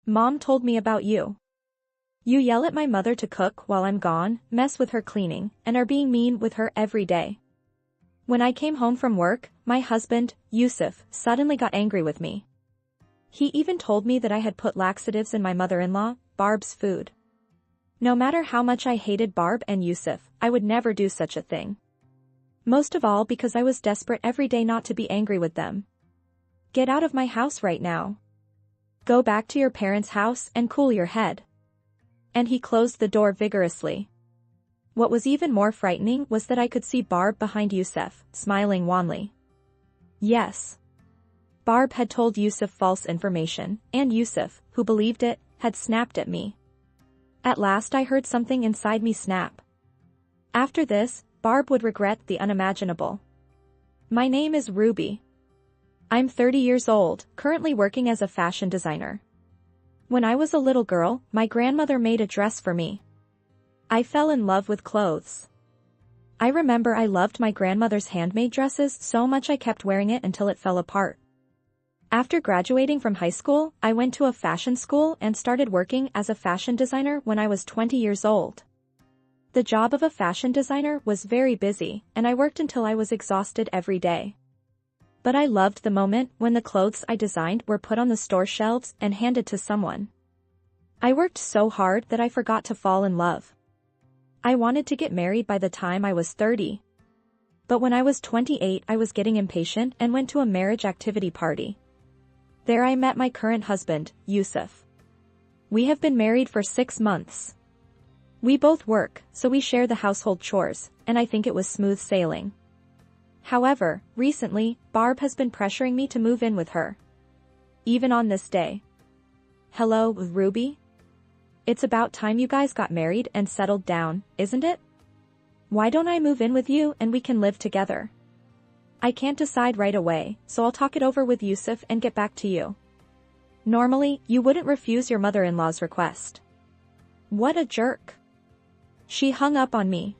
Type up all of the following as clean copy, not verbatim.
Mom told me about you. You yell at my mother to cook while I'm gone, mess with her cleaning, and are being mean with her every day. When I came home from work, my husband, Yusuf, suddenly got angry with me. He even told me that I had put laxatives in my mother-in-law, Barb's food. No matter how much I hated Barb and Yusuf, I would never do such a thing. Most of all because I was desperate every day not to be angry with them. Get out of my house right now. Go back to your parents' house and cool your head. And he closed the door vigorously. What was even more frightening was that I could see Barb behind Yusuf, smiling wanly. Yes. Barb had told Yusuf false information, and Yusuf, who believed it, had snapped at me. At last I heard something inside me snap. After this, Barb would regret the unimaginable. My name is Ruby. I'm 30 years old, currently working as a fashion designer. When I was a little girl, my grandmother made a dress for me. I fell in love with clothes. I remember I loved my grandmother's handmade dresses so much I kept wearing it until it fell apart. After graduating from high school, I went to a fashion school and started working as a fashion designer when I was 20 years old. The job of a fashion designer was very busy, and I worked until I was exhausted every day. But I loved the moment when the clothes I designed were put on the store shelves and handed to someone. I worked so hard that I forgot to fall in love. I wanted to get married by the time I was 30. But when I was 28 I was getting impatient and went to a marriage activity party. There I met my current husband, Yusuf. We have been married for 6 months. We both work, so we share the household chores, and I think it was smooth sailing. However, recently, Barb has been pressuring me to move in with her. Even on this day. Hello, Ruby? It's about time you guys got married and settled down, isn't it? Why don't I move in with you and we can live together? I can't decide right away, so I'll talk it over with Yusuf and get back to you. Normally, you wouldn't refuse your mother-in-law's request. What a jerk. She hung up on me.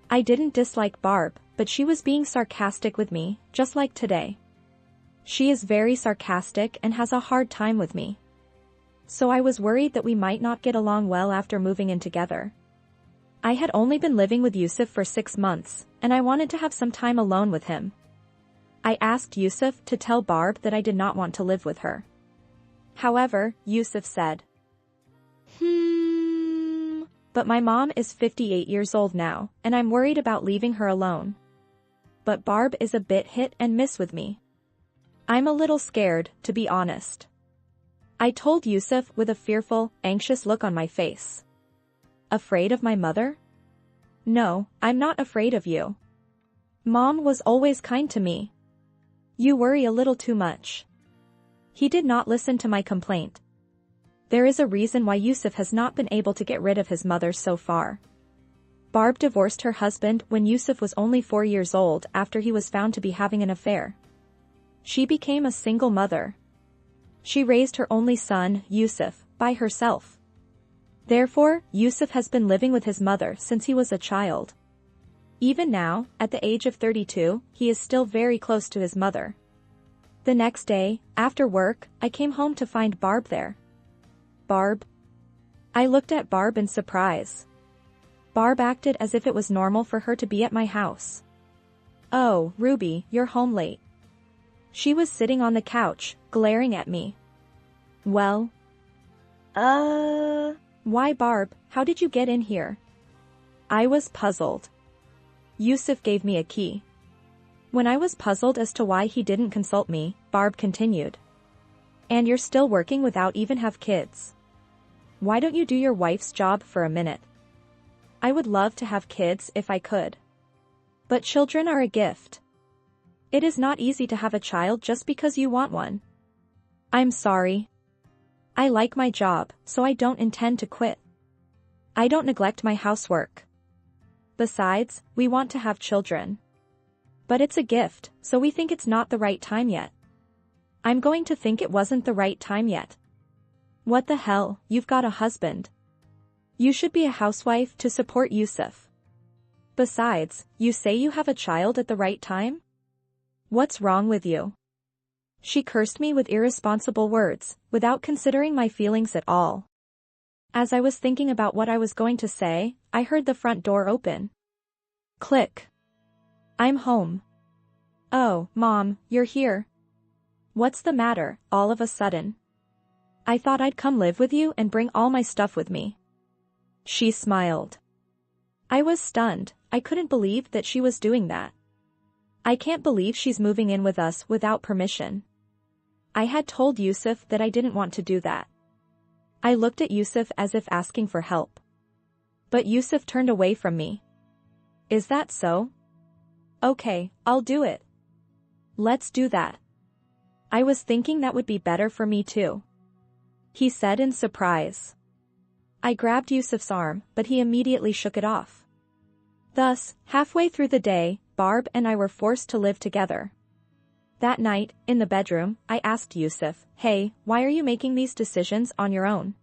I didn't dislike Barb, but she was being sarcastic with me, just like today. She is very sarcastic and has a hard time with me. So I was worried that we might not get along well after moving in together. I had only been living with Yusuf for 6 months, and I wanted to have some time alone with him. I asked Yusuf to tell Barb that I did not want to live with her. However, Yusuf said, But my mom is 58 years old now, and I'm worried about leaving her alone. But Barb is a bit hit and miss with me. I'm a little scared, to be honest. I told Yusuf with a fearful, anxious look on my face. Afraid of my mother? No, I'm not afraid of you. Mom was always kind to me. You worry a little too much. He did not listen to my complaint. There is a reason why Yusuf has not been able to get rid of his mother so far. Barb divorced her husband when Yusuf was only 4 years old after he was found to be having an affair. She became a single mother. She raised her only son, Yusuf, by herself. Therefore, Yusuf has been living with his mother since he was a child. Even now, at the age of 32, he is still very close to his mother. The next day, after work, I came home to find Barb there. Barb? I looked at Barb in surprise. Barb acted as if it was normal for her to be at my house. Oh, Ruby, you're home late. She was sitting on the couch, glaring at me. Well? Why Barb, how did you get in here? I was puzzled. Yusuf gave me a key. When I was puzzled as to why he didn't consult me, Barb continued. And you're still working without even have kids. Why don't you do your wife's job for a minute? I would love to have kids if I could. But children are a gift. It is not easy to have a child just because you want one. I'm sorry. I like my job, so I don't intend to quit. I don't neglect my housework. Besides, we want to have children. But it's a gift, so we think it's not the right time yet. I'm going to think it wasn't the right time yet. What the hell, you've got a husband. You should be a housewife to support Yusuf. Besides, you say you have a child at the right time? What's wrong with you? She cursed me with irresponsible words, without considering my feelings at all. As I was thinking about what I was going to say, I heard the front door open. Click. I'm home. Oh, Mom, you're here. What's the matter, all of a sudden? I thought I'd come live with you and bring all my stuff with me. She smiled. I was stunned. I couldn't believe that she was doing that. I can't believe she's moving in with us without permission. I had told Yusuf that I didn't want to do that. I looked at Yusuf as if asking for help. But Yusuf turned away from me. Is that so? Okay, I'll do it. Let's do that. I was thinking that would be better for me too. He said in surprise. I grabbed Yusuf's arm, but he immediately shook it off. Thus, halfway through the day, Barb and I were forced to live together. That night, in the bedroom, I asked Yusuf, "Hey, why are you making these decisions on your own?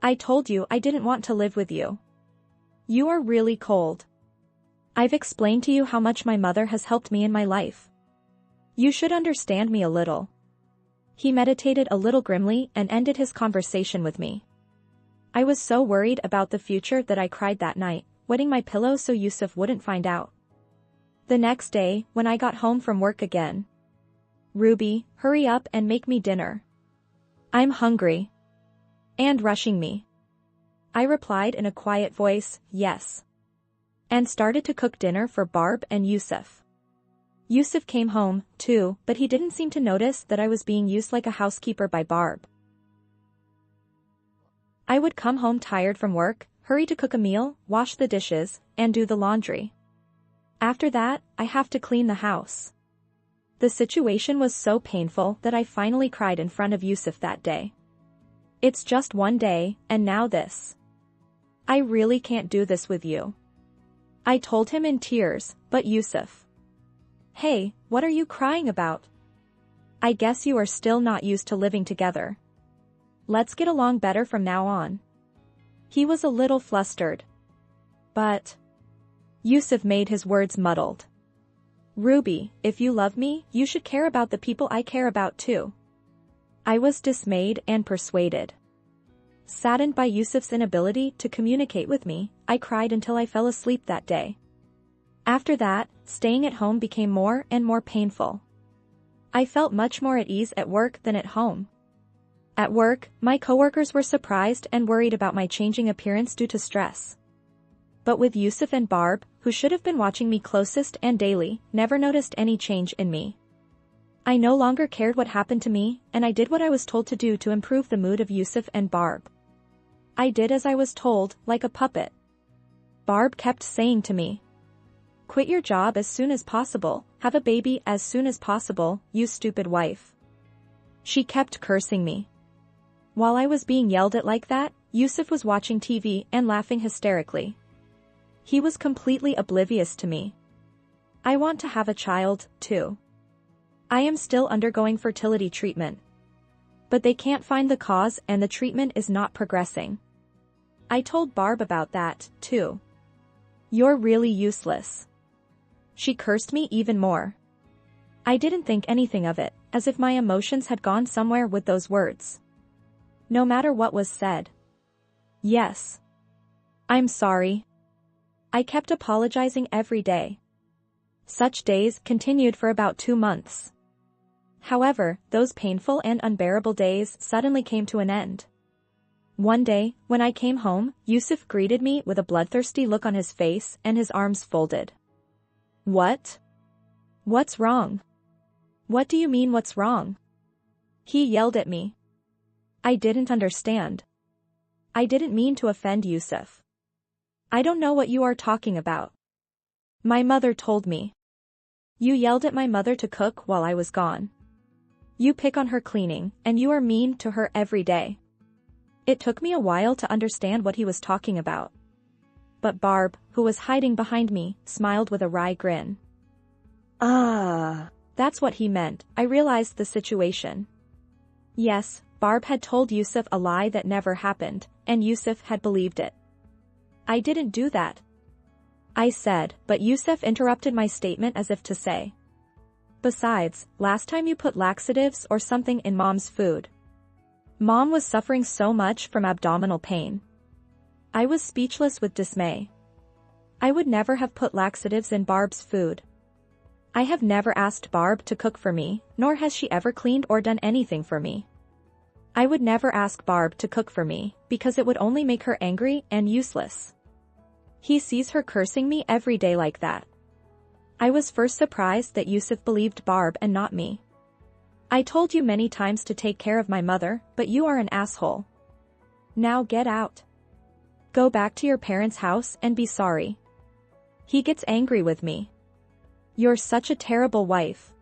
I told you I didn't want to live with you. You are really cold. I've explained to you how much my mother has helped me in my life. You should understand me a little." He meditated a little grimly and ended his conversation with me. I was so worried about the future that I cried that night, wetting my pillow so Yusuf wouldn't find out. The next day, when I got home from work again. "Ruby, hurry up and make me dinner. I'm hungry." And rushing me. I replied in a quiet voice, "Yes." And started to cook dinner for Barb and Yusuf. Yusuf came home, too, but he didn't seem to notice that I was being used like a housekeeper by Barb. I would come home tired from work, hurry to cook a meal, wash the dishes, and do the laundry. After that, I have to clean the house. The situation was so painful that I finally cried in front of Yusuf that day. It's just one day, and now this. I really can't do this with you. I told him in tears, but Yusuf. Hey, what are you crying about? I guess you are still not used to living together. Let's get along better from now on. He was a little flustered. But Yusuf made his words muddled. Ruby, if you love me, you should care about the people I care about too. I was dismayed and persuaded. Saddened by Yusuf's inability to communicate with me, I cried until I fell asleep that day. After that, staying at home became more and more painful. I felt much more at ease at work than at home. At work, my coworkers were surprised and worried about my changing appearance due to stress. But with Yusuf and Barb, who should have been watching me closest and daily, never noticed any change in me. I no longer cared what happened to me, and I did what I was told to do to improve the mood of Yusuf and Barb. I did as I was told, like a puppet. Barb kept saying to me, "Quit your job as soon as possible, have a baby as soon as possible, you stupid wife." She kept cursing me. While I was being yelled at like that, Yusuf was watching TV and laughing hysterically. He was completely oblivious to me. I want to have a child, too. I am still undergoing fertility treatment. But they can't find the cause and the treatment is not progressing. I told Barb about that, too. You're really useless. She cursed me even more. I didn't think anything of it, as if my emotions had gone somewhere with those words. No matter what was said. Yes. I'm sorry. I kept apologizing every day. Such days continued for about 2 months. However, those painful and unbearable days suddenly came to an end. One day, when I came home, Yusuf greeted me with a bloodthirsty look on his face and his arms folded. What? What's wrong? What do you mean what's wrong? He yelled at me. I didn't understand. I didn't mean to offend Yusuf. I don't know what you are talking about. My mother told me. You yelled at my mother to cook while I was gone. You pick on her cleaning, and you are mean to her every day. It took me a while to understand what he was talking about. But Barb, who was hiding behind me, smiled with a wry grin. That's what he meant. I realized the situation. Yes, Barb had told Yusuf a lie that never happened, and Yusuf had believed it. I didn't do that. I said, but Yusuf interrupted my statement as if to say. Besides, last time you put laxatives or something in Mom's food. Mom was suffering so much from abdominal pain. I was speechless with dismay. I would never have put laxatives in Barb's food. I have never asked Barb to cook for me, nor has she ever cleaned or done anything for me. I would never ask Barb to cook for me, because it would only make her angry and useless. He sees her cursing me every day like that. I was first surprised that Yusuf believed Barb and not me. I told you many times to take care of my mother, but you are an asshole. Now get out. Go back to your parents' house and be sorry. He gets angry with me. You're such a terrible wife.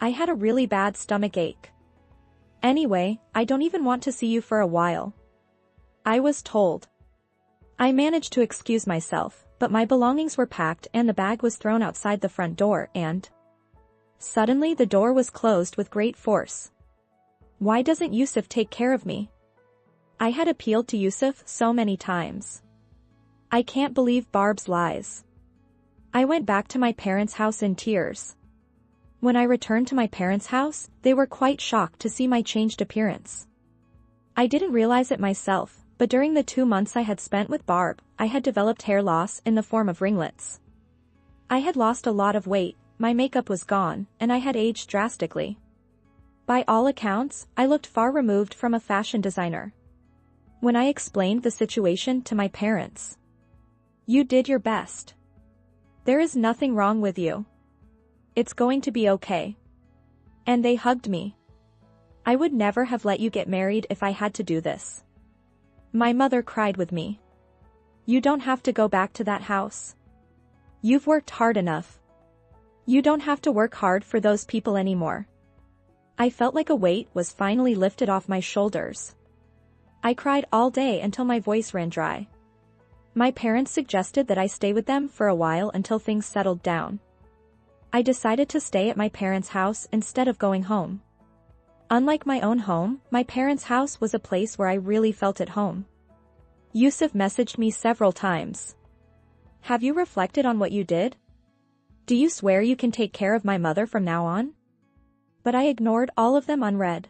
I had a really bad stomach ache. Anyway, I don't even want to see you for a while. I was told. I managed to excuse myself, but my belongings were packed and the bag was thrown outside the front door and... Suddenly the door was closed with great force. Why doesn't Yusuf take care of me? I had appealed to Yusuf so many times. I can't believe Barb's lies. I went back to my parents' house in tears. When I returned to my parents' house, they were quite shocked to see my changed appearance. I didn't realize it myself, but during the 2 months I had spent with Barb, I had developed hair loss in the form of ringlets. I had lost a lot of weight, my makeup was gone, and I had aged drastically. By all accounts, I looked far removed from a fashion designer. When I explained the situation to my parents, "You did your best. There is nothing wrong with you. It's going to be okay." And they hugged me. I would never have let you get married if I had to do this. My mother cried with me. You don't have to go back to that house. You've worked hard enough. You don't have to work hard for those people anymore. I felt like a weight was finally lifted off my shoulders. I cried all day until my voice ran dry. My parents suggested that I stay with them for a while until things settled down. I decided to stay at my parents' house instead of going home. Unlike my own home, my parents' house was a place where I really felt at home. Yusuf messaged me several times. Have you reflected on what you did? Do you swear you can take care of my mother from now on? But I ignored all of them unread.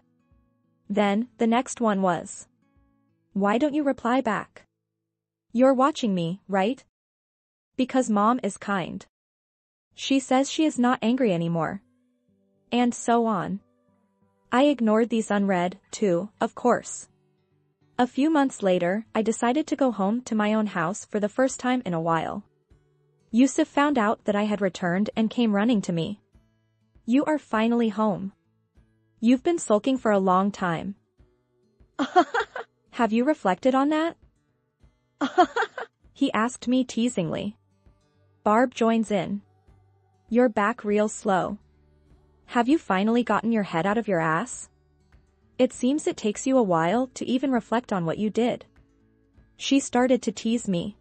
Then, the next one was. Why don't you reply back? You're watching me, right? Because Mom is kind. She says she is not angry anymore. And so on. I ignored these unread, too, of course. A few months later, I decided to go home to my own house for the first time in a while. Yusuf found out that I had returned and came running to me. You are finally home. You've been sulking for a long time. Have you reflected on that? He asked me teasingly. Barb joins in. You're back real slow. Have you finally gotten your head out of your ass? It seems it takes you a while to even reflect on what you did. She started to tease me.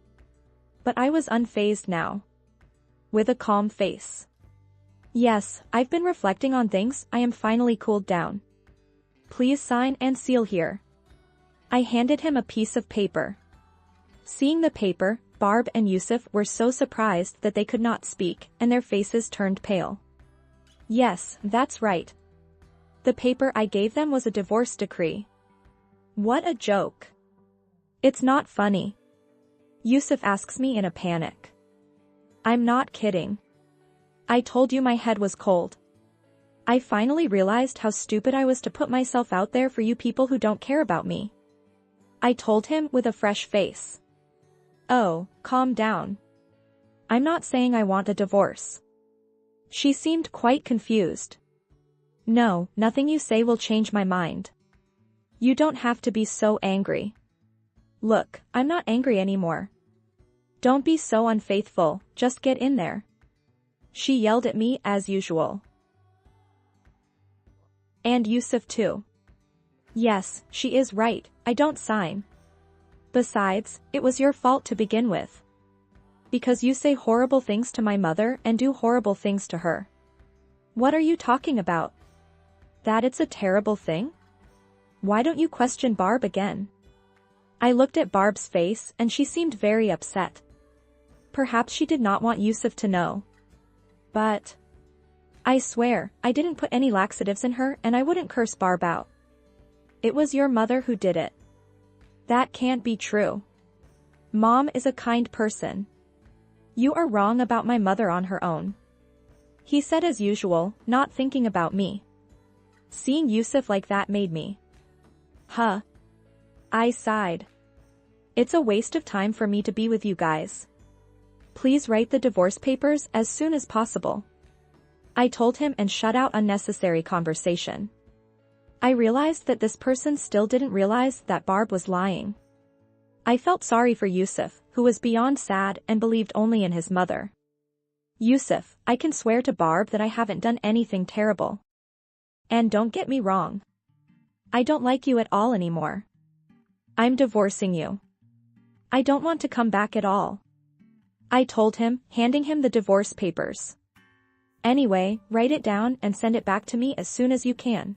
But I was unfazed now. With a calm face. Yes, I've been reflecting on things. I am finally cooled down. Please sign and seal here. I handed him a piece of paper. Seeing the paper, Barb and Yusuf were so surprised that they could not speak, and their faces turned pale. Yes, that's right. The paper I gave them was a divorce decree. What a joke. It's not funny. Yusuf asks me in a panic. I'm not kidding. I told you my head was cold. I finally realized how stupid I was to put myself out there for you people who don't care about me. I told him with a fresh face. Oh, calm down. I'm not saying I want a divorce. She seemed quite confused. No, nothing you say will change my mind. You don't have to be so angry. Look, I'm not angry anymore. Don't be so unfaithful, just get in there. She yelled at me as usual. And Yusuf too. Yes, she is right, I don't sign. Besides, it was your fault to begin with. Because you say horrible things to my mother and do horrible things to her. What are you talking about? That it's a terrible thing? Why don't you question Barb again? I looked at Barb's face and she seemed very upset. Perhaps she did not want Yusuf to know. But I swear, I didn't put any laxatives in her and I wouldn't curse Barb out. It was your mother who did it. That can't be true. Mom is a kind person. You are wrong about my mother on her own. He said as usual, not thinking about me. Seeing Yusuf like that made me. Huh. I sighed. It's a waste of time for me to be with you guys. Please write the divorce papers as soon as possible. I told him and shut out unnecessary conversation. I realized that this person still didn't realize that Barb was lying. I felt sorry for Yusuf, who was beyond sad and believed only in his mother. Yusuf, I can swear to Barb that I haven't done anything terrible. And don't get me wrong. I don't like you at all anymore. I'm divorcing you. I don't want to come back at all. I told him, handing him the divorce papers. Anyway, write it down and send it back to me as soon as you can.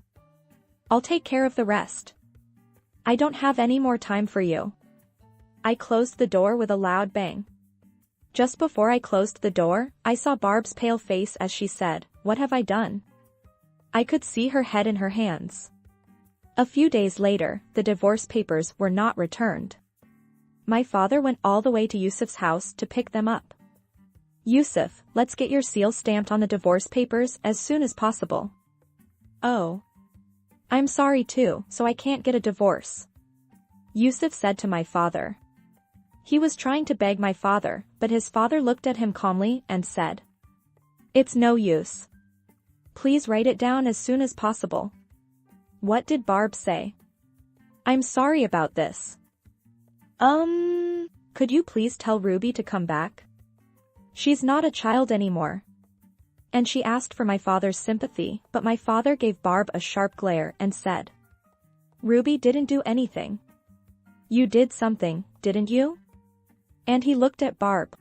I'll take care of the rest. I don't have any more time for you. I closed the door with a loud bang. Just before I closed the door, I saw Barb's pale face as she said, "What have I done?" I could see her head in her hands. A few days later, the divorce papers were not returned. My father went all the way to Yusuf's house to pick them up. "Yusuf, let's get your seal stamped on the divorce papers as soon as possible." "Oh. I'm sorry too, so I can't get a divorce," Yusuf said to my father. He was trying to beg my father, but his father looked at him calmly and said, "It's no use. Please write it down as soon as possible." What did Barb say? "I'm sorry about this. Could you please tell Ruby to come back? She's not a child anymore." And she asked for my father's sympathy, but my father gave Barb a sharp glare and said, "Ruby didn't do anything. You did something, didn't you?" And he looked at Barb.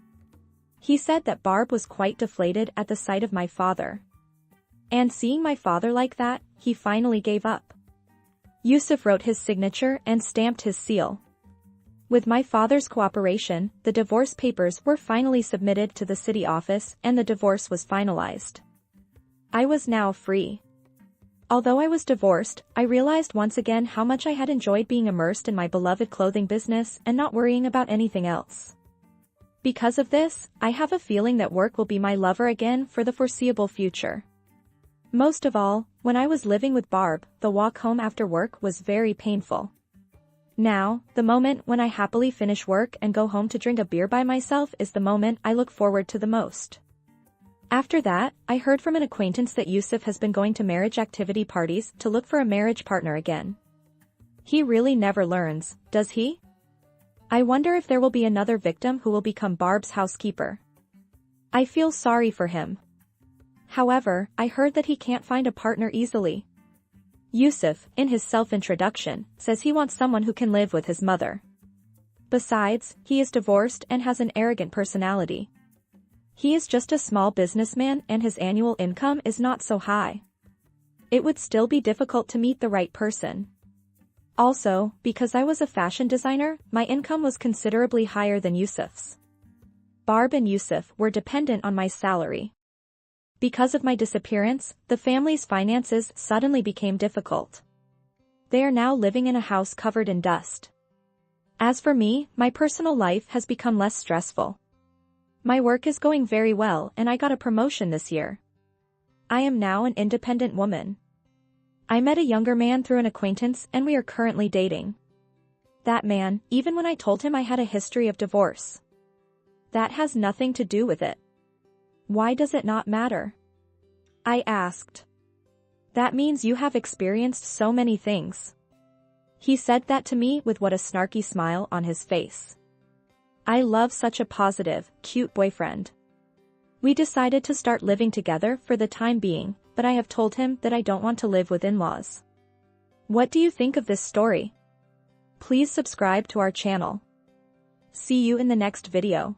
He said that Barb was quite deflated at the sight of my father. And seeing my father like that, he finally gave up. Yusuf wrote his signature and stamped his seal. With my father's cooperation, the divorce papers were finally submitted to the city office and the divorce was finalized. I was now free. Although I was divorced, I realized once again how much I had enjoyed being immersed in my beloved clothing business and not worrying about anything else. Because of this, I have a feeling that work will be my lover again for the foreseeable future. Most of all, when I was living with Barb, the walk home after work was very painful. Now, the moment when I happily finish work and go home to drink a beer by myself is the moment I look forward to the most. After that, I heard from an acquaintance that Yusuf has been going to marriage activity parties to look for a marriage partner again. He really never learns, does he? I wonder if there will be another victim who will become Barb's housekeeper. I feel sorry for him. However, I heard that he can't find a partner easily. Yusuf, in his self-introduction, says he wants someone who can live with his mother. Besides, he is divorced and has an arrogant personality. He is just a small businessman and his annual income is not so high. It would still be difficult to meet the right person. Also, because I was a fashion designer, my income was considerably higher than Yusuf's. Barb and Yusuf were dependent on my salary. Because of my disappearance, the family's finances suddenly became difficult. They are now living in a house covered in dust. As for me, my personal life has become less stressful. My work is going very well and I got a promotion this year. I am now an independent woman. I met a younger man through an acquaintance and we are currently dating. That man, even when I told him I had a history of divorce. That has nothing to do with it. Why does it not matter? I asked. That means you have experienced so many things. He said that to me with what a snarky smile on his face. I love such a positive, cute boyfriend. We decided to start living together for the time being, but I have told him that I don't want to live with in-laws. What do you think of this story? Please subscribe to our channel. See you in the next video.